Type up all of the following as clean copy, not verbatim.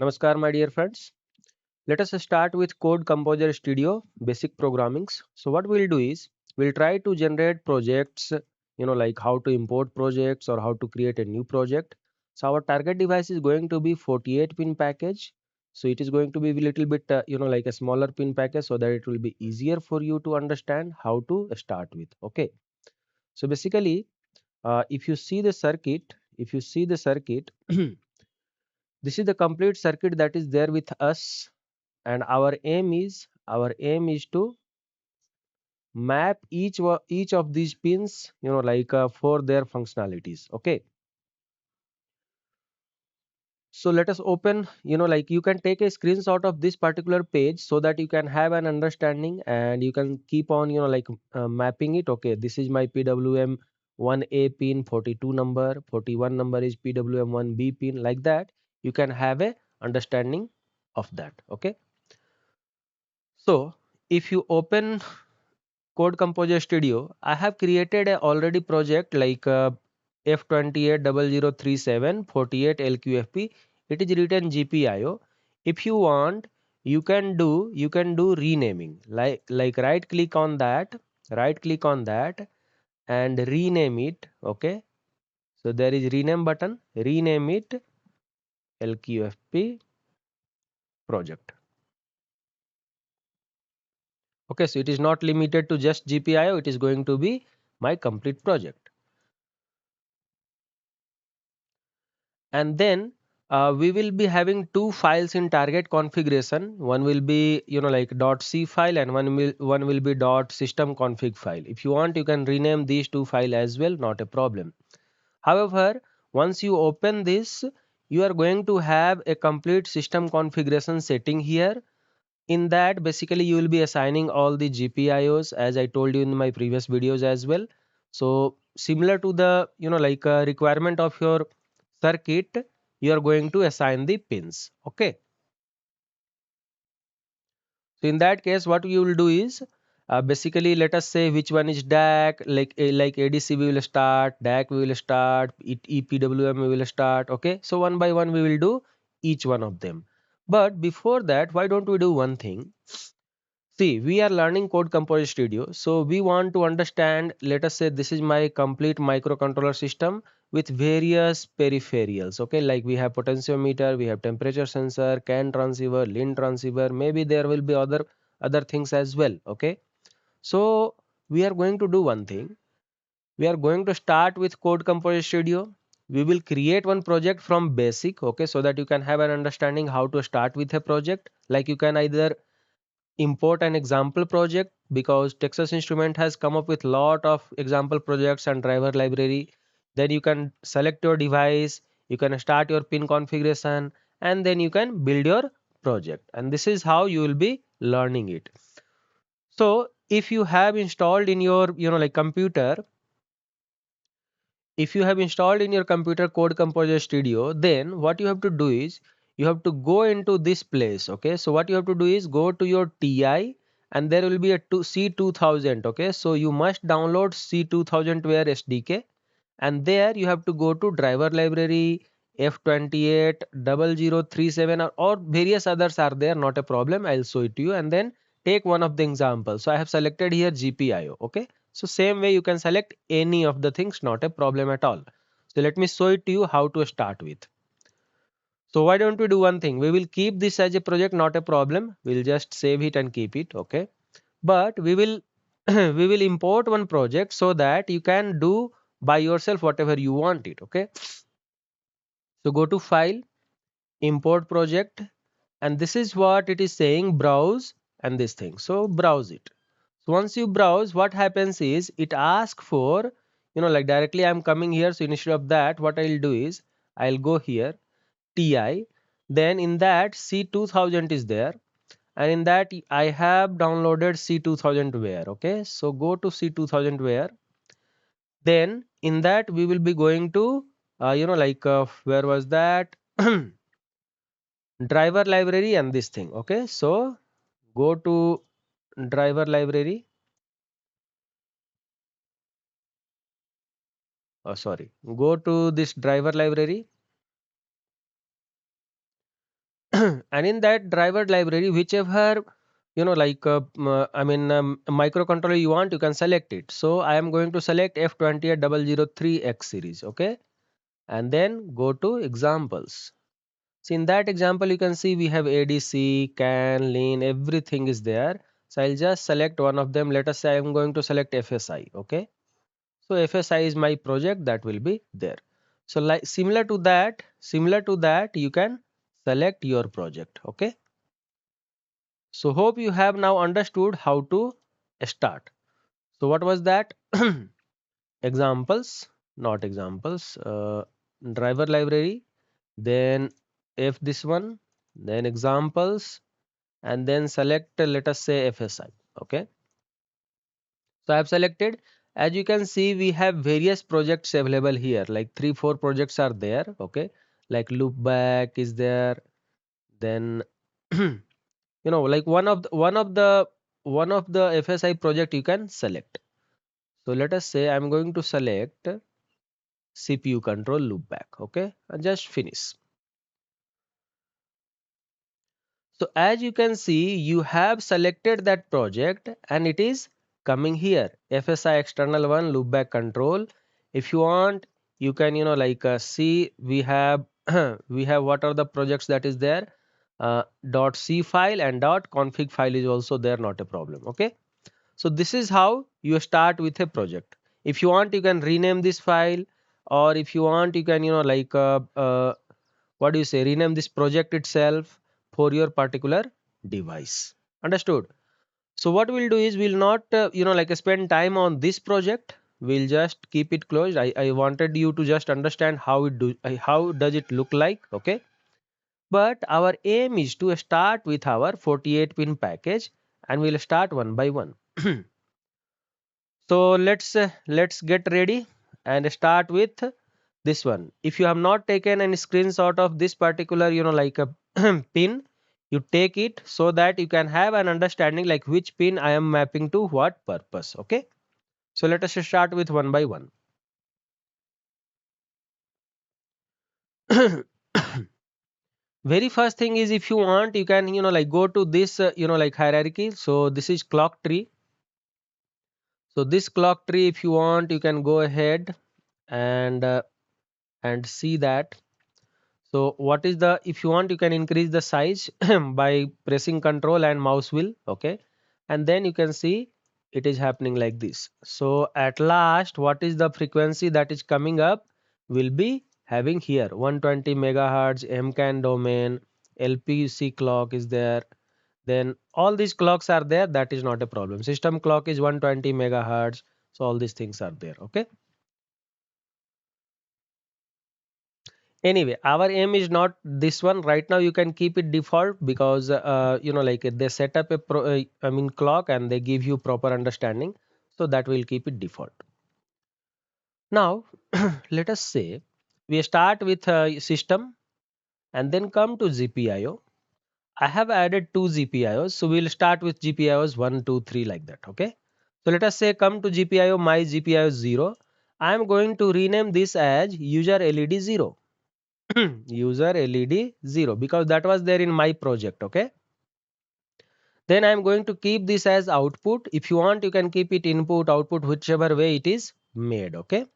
Namaskar, my dear friends. Let us start with Code Composer Studio basic programmings. So what we'll do is we'll try to generate projects, like how to import projects or how to create a new project. So our target device is going to be 48 pin package. So it is going to be a little bit, like a smaller pin package so that it will be easier for you to understand how to start with. Okay. So basically, if you see the circuit, this is the complete circuit that is there with us, and our aim is to map each of these pins, for their functionalities. Okay, so let us open, you can take a screenshot of this particular page so that you can have an understanding and you can keep on, mapping it. Okay, this is my PWM 1A pin, 42 number, 41 number is PWM 1B pin. Like that you can have a understanding of that. Okay, so if you open Code Composer Studio, I have created a already project like F280037-48LQFP. It is written GPIO. If you want, you can do renaming. Like right click on that and rename it. Okay. So there is rename button. Rename it LQFP project. Okay, so it is not limited to just GPIO. It is going to be my complete project. And then we will be having two files in target configuration. One will be like .c file, and one will be .system config file. If you want, you can rename these two files as well, not a problem. However, once you open this, you are going to have a complete system configuration setting here. In that, basically you will be assigning all the GPIOs as I told you in my previous videos as well. So similar to the requirement of your circuit, you are going to assign the pins. Okay, so in that case what you will do is basically let us say which one is DAC, like ADC we will start, DAC we will start, ePWM we will start. Okay, so one by one we will do each one of them. But before that, why don't we do one thing? See, we are learning Code Composer Studio. So we want to understand, let us say this is my complete microcontroller system with various peripherals. Okay, like we have potentiometer, we have temperature sensor, CAN transceiver, LIN transceiver, maybe there will be other things as well. Okay, so we are going to do one thing. We are going to start with Code Composer Studio. We will create one project from basic, okay, so that you can have an understanding how to start with a project. Like you can either import an example project, because Texas Instrument has come up with lot of example projects and driver library. Then you can select your device, you can start your pin configuration, and then you can build your project, and this is how you will be learning it. So if you have installed in your computer, if you have installed in your computer Code Composer Studio, then what you have to do is you have to go into this place. Okay, so what you have to do is go to your TI, and there will be a C2000. Okay, so you must download C2000 ware SDK, and there you have to go to driver library F280037, or various others are there, not a problem, I'll show it to you. And then take one of the examples. So I have selected here GPIO. Okay, so same way you can select any of the things, not a problem at all. So let me show it to you how to start with. So why don't we do one thing? We will keep this as a project, not a problem. We'll just save it and keep it. Okay, but we will we will import one project so that you can do by yourself whatever you want it. Okay, so go to file, import project, and this is what it is saying, browse, and this thing. So browse it. So once you browse, what happens is it asks for, like directly I'm coming here. So instead of that, what I'll do is I'll go here, TI, then in that C2000 is there, and in that I have downloaded C2000 ware. Okay, so go to C2000 ware. Then in that we will be going to where was that? Driver library and this thing. Okay, so go to driver library. Oh, sorry, go to this driver library. and in that driver library, whichever microcontroller you want, you can select it. So I am going to select F280037 series, okay, and then go to examples. So in that example, you can see we have ADC, CAN, LIN, everything is there. So I'll just select one of them. Let us say I'm going to select FSI, okay. So FSI is my project that will be there. So like similar to that, you can select your project, okay. So hope you have now understood how to start. So what was that? Examples, not examples, driver library, then if this one, then examples, and then select let us say FSI, okay. So I have selected. As you can see, we have various projects available here, like 3 4 projects are there, okay, like loopback is there, then like one of the FSI project you can select. So let us say I'm going to select CPU control loopback, okay, and just finish. So as you can see, you have selected that project and it is coming here, FSI external one loopback control. If you want, you can see we have we have what are the projects that is there. .c file and .config file is also there, not a problem, okay. So this is how you start with a project. If you want, you can rename this file, or if you want, you can what do you say, rename this project itself for your particular device. Understood? So what we'll do is we'll not spend time on this project. We'll just keep it closed. I wanted you to just understand how does it look like, okay. But our aim is to start with our 48 pin package, and we'll start one by one. So let's get ready and start with this one. If you have not taken any screenshot of this particular a pin, you take it so that you can have an understanding like which pin I am mapping to what purpose, okay. So let us start with one by one. Very first thing is, if you want, you can go to this hierarchy. So this is clock tree. So this clock tree, if you want, you can go ahead and see that. So what is the, if you want, you can increase the size by pressing control and mouse wheel, okay, and then you can see it is happening like this. So at last, what is the frequency that is coming up, will be having here 120 megahertz MCAN domain, LPC clock is there, then all these clocks are there. That is not a problem. System clock is 120 megahertz. So all these things are there, okay. Anyway, our aim is not this one right now. You can keep it default because they set up a clock and they give you proper understanding, so that will keep it default. Now let us say we start with system and then come to GPIO. I have added 2 GPIOs, so we'll start with GPIOs 1 2 3 like that, okay. So let us say come to GPIO, my GPIO 0. I am going to rename this as user LED 0. User LED 0, because that was there in my project, okay. Then I am going to keep this as output. If you want, you can keep it input, output, whichever way it is made, okay.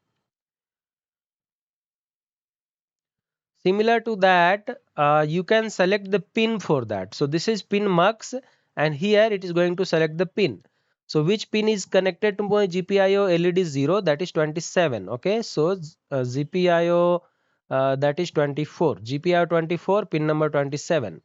Similar to that, you can select the pin for that. So this is pin mux, and here it is going to select the pin. So which pin is connected to my GPIO LED 0, that is 27, okay. So GPIO that is 24, GPIO 24, pin number 27.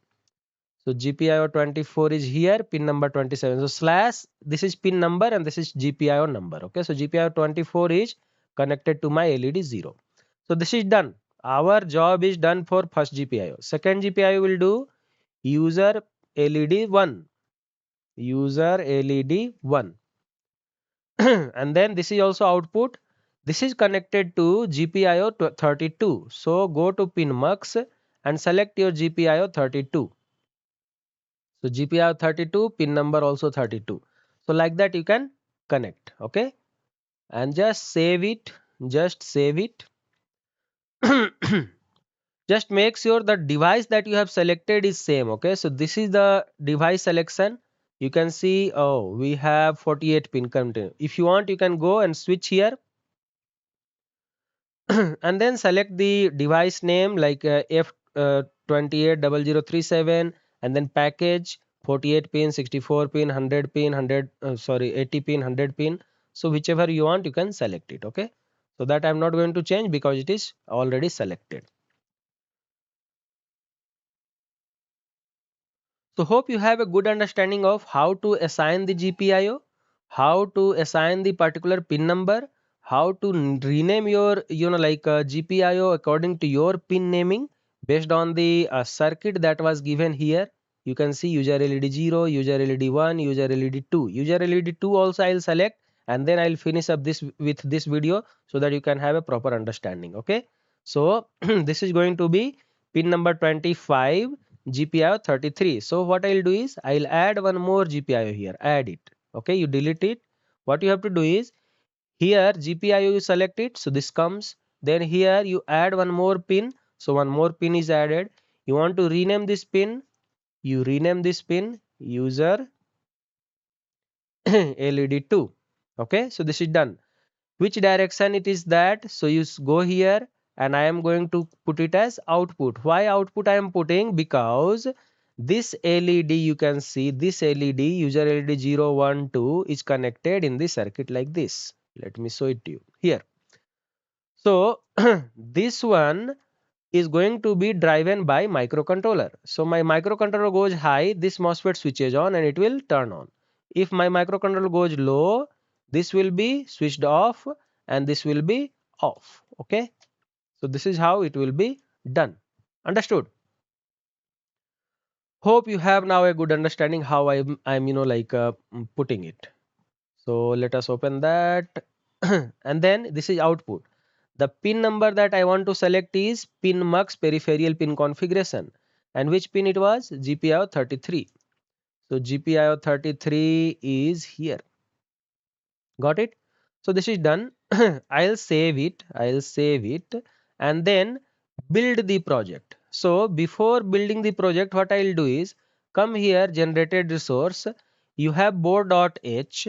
So GPIO 24 is here, pin number 27. So slash, this is pin number and this is GPIO number, okay. So GPIO 24 is connected to my LED 0. So this is done. Our job is done for first GPIO. Second GPIO will do user LED 1. User LED 1. And then this is also output. This is connected to GPIO 32. So go to pin mux and select your GPIO 32. So GPIO 32, pin number also 32. So like that you can connect, okay. And just save it. Just save it. just make sure the device that you have selected is same. Okay, so this is the device selection. You can see, oh, we have 48 pin content. If you want, you can go and switch here and then select the device name like F280037, and then package 48 pin, 64 pin, 100 pin, 80 pin, 100 pin. So whichever you want, you can select it. Okay, so that I'm not going to change because it is already selected. So hope you have a good understanding of how to assign the GPIO, how to assign the particular pin number, how to rename your GPIO according to your pin naming based on the circuit that was given here. You can see user LED 0, user LED 1, user LED 2. User LED 2 also I'll select, and then I'll finish up this with this video so that you can have a proper understanding. Okay. So this is going to be pin number 25, GPIO 33. So what I'll do is I'll add one more GPIO here. Add it. Okay, you delete it. What you have to do is here GPIO you select it. So this comes. Then here you add one more pin. So one more pin is added. You want to rename this pin. You rename this pin user LED2. Okay, so this is done. Which direction it is that? So you go here and I am going to put it as output. Why output I am putting? Because this LED, you can see this LED user LED 0, 1, 2 is connected in the circuit like this. Let me show it to you here. So this one is going to be driven by microcontroller. So my microcontroller goes high, this MOSFET switches on and it will turn on. If my microcontroller goes low, this will be switched off and this will be off. Okay, so this is how it will be done. Understood? Hope you have now a good understanding how I'm putting it. So let us open that and then this is output. The pin number that I want to select is pin mux peripheral pin configuration. And which pin it was? GPIO 33. So GPIO 33 is here. Got it? So this is done. I'll save it. I'll save it and then build the project. So before building the project, what I'll do is come here, generated resource. You have board.h.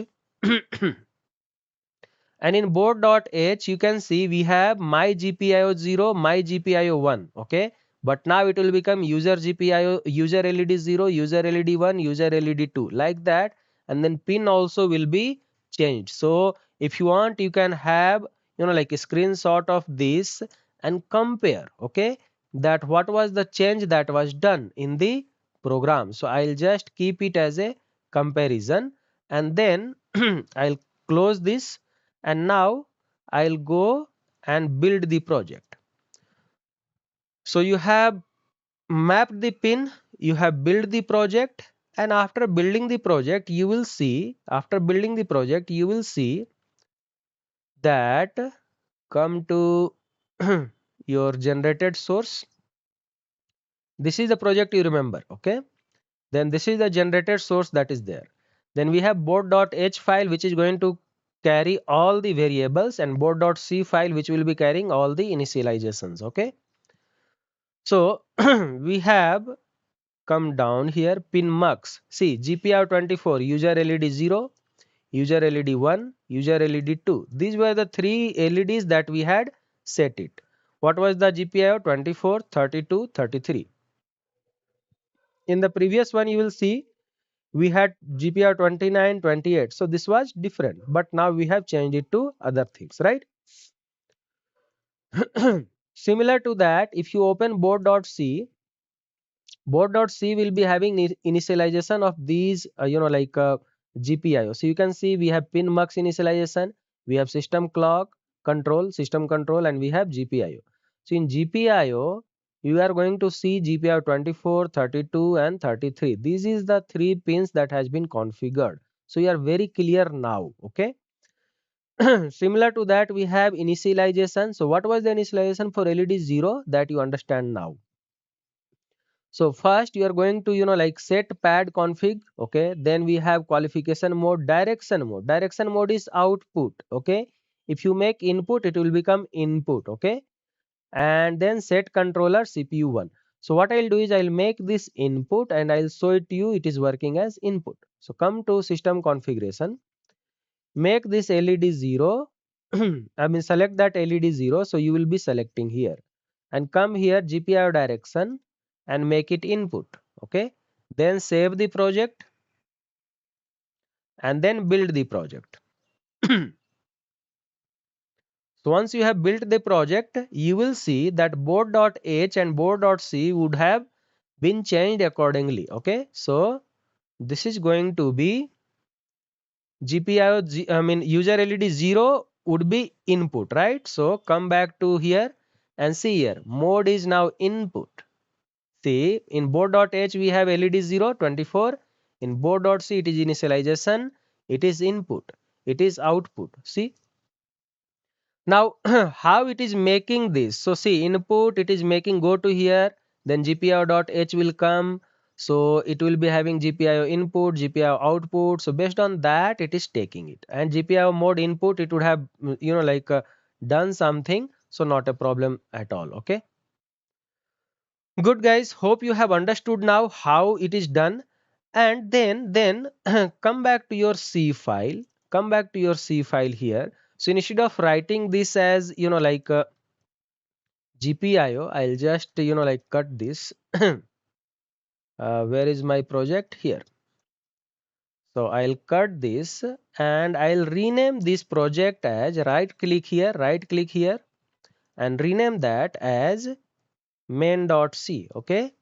And in board.h you can see we have my GPIO 0, my GPIO 1. Okay, but now it will become user GPIO, user LED 0, user LED 1, user LED 2, like that. And then pin also will be changed. So if you want, you can have like a screenshot of this and compare. Okay, that what was the change that was done in the program. So I'll just keep it as a comparison and then I'll close this. And now I'll go and build the project. So you have mapped the pin, you have built the project, and after building the project you will see, that come to your generated source. This is the project, you remember. Okay, then this is the generated source that is there. Then we have board.h file which is going to carry all the variables, and board.c file which will be carrying all the initializations. Okay, so we have come down here, pin mux. See, GPIO 24, user LED 0, user LED 1, user LED 2. These were the three LEDs that we had set it. What was the GPIO? 24, 32, 33. In the previous one you will see we had GPIO 29, 28. So this was different, but now we have changed it to other things, right? Similar to that, if you open board.c, board.c will be having initialization of these GPIO. So you can see we have pin mux initialization, we have system clock control, system control, and we have GPIO. So in GPIO you are going to see GPIO 24, 32 and 33. This is the three pins that has been configured. So you are very clear now. Okay. Similar to that, we have initialization. So what was the initialization for LED 0 that you understand now? So first you are going to set pad config. Okay, then we have qualification mode, direction mode. Direction mode is output. Okay, if you make input it will become input. Okay, and then set controller CPU 1. So what I'll do is I'll make this input and I'll show it to you. It is working as input. So come to system configuration, make this LED 0. I mean select that LED 0. So you will be selecting here and come here GPIO direction and make it input. Okay. Then save the project and then build the project. So once you have built the project, you will see that board.h and board.c would have been changed accordingly. Okay. So this is going to be GPIO, I mean user LED 0 would be input, right? So come back to here and see here, mode is now input. See, in board.h we have LED 0, 24. In board.c it is initialization, it is input, it is output. See, now how it is making this? So see, input it is making, go to here, then GPIO.h will come. So it will be having GPIO input, GPIO output. So based on that it is taking it, and GPIO mode input it would have done something. So not a problem at all. Okay, good guys, hope you have understood now how it is done. And then come back to your C file, come back to your C file here. So instead of writing this as GPIO, I'll just cut this. Where is my project? Here. So I'll cut this and I'll rename this project as, right click here and rename that as main.c. Okay.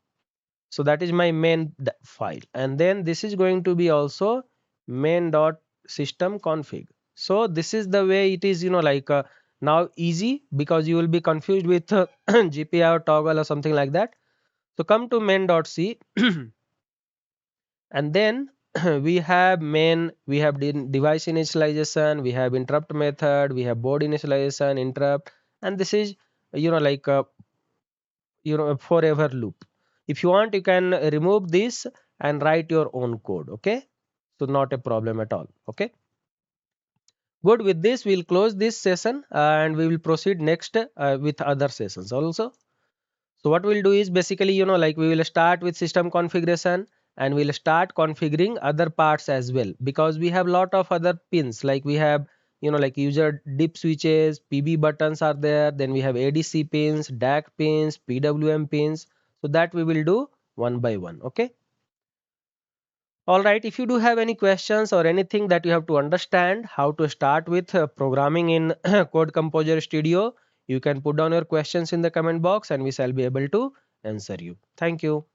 So that is my main file, and then this is going to be also main.system.config. So this is the way it is now easy, because you will be confused with GPIO toggle or something like that. So come to main.c and then we have main, we have device initialization, we have interrupt method, we have board initialization, interrupt, and this is a forever loop. If you want, you can remove this and write your own code. Okay, so not a problem at all. Okay, good. With this we'll close this session and we will proceed next with other sessions also. So what we'll do is basically we will start with system configuration and we'll start configuring other parts as well, because we have lot of other pins, like we have user dip switches, PB buttons are there, then we have ADC pins, DAC pins, PWM pins. So that we will do one by one. Okay, all right. If you do have any questions or anything that you have to understand how to start with programming in Code Composer Studio, you can put down your questions in the comment box and we shall be able to answer you. Thank you.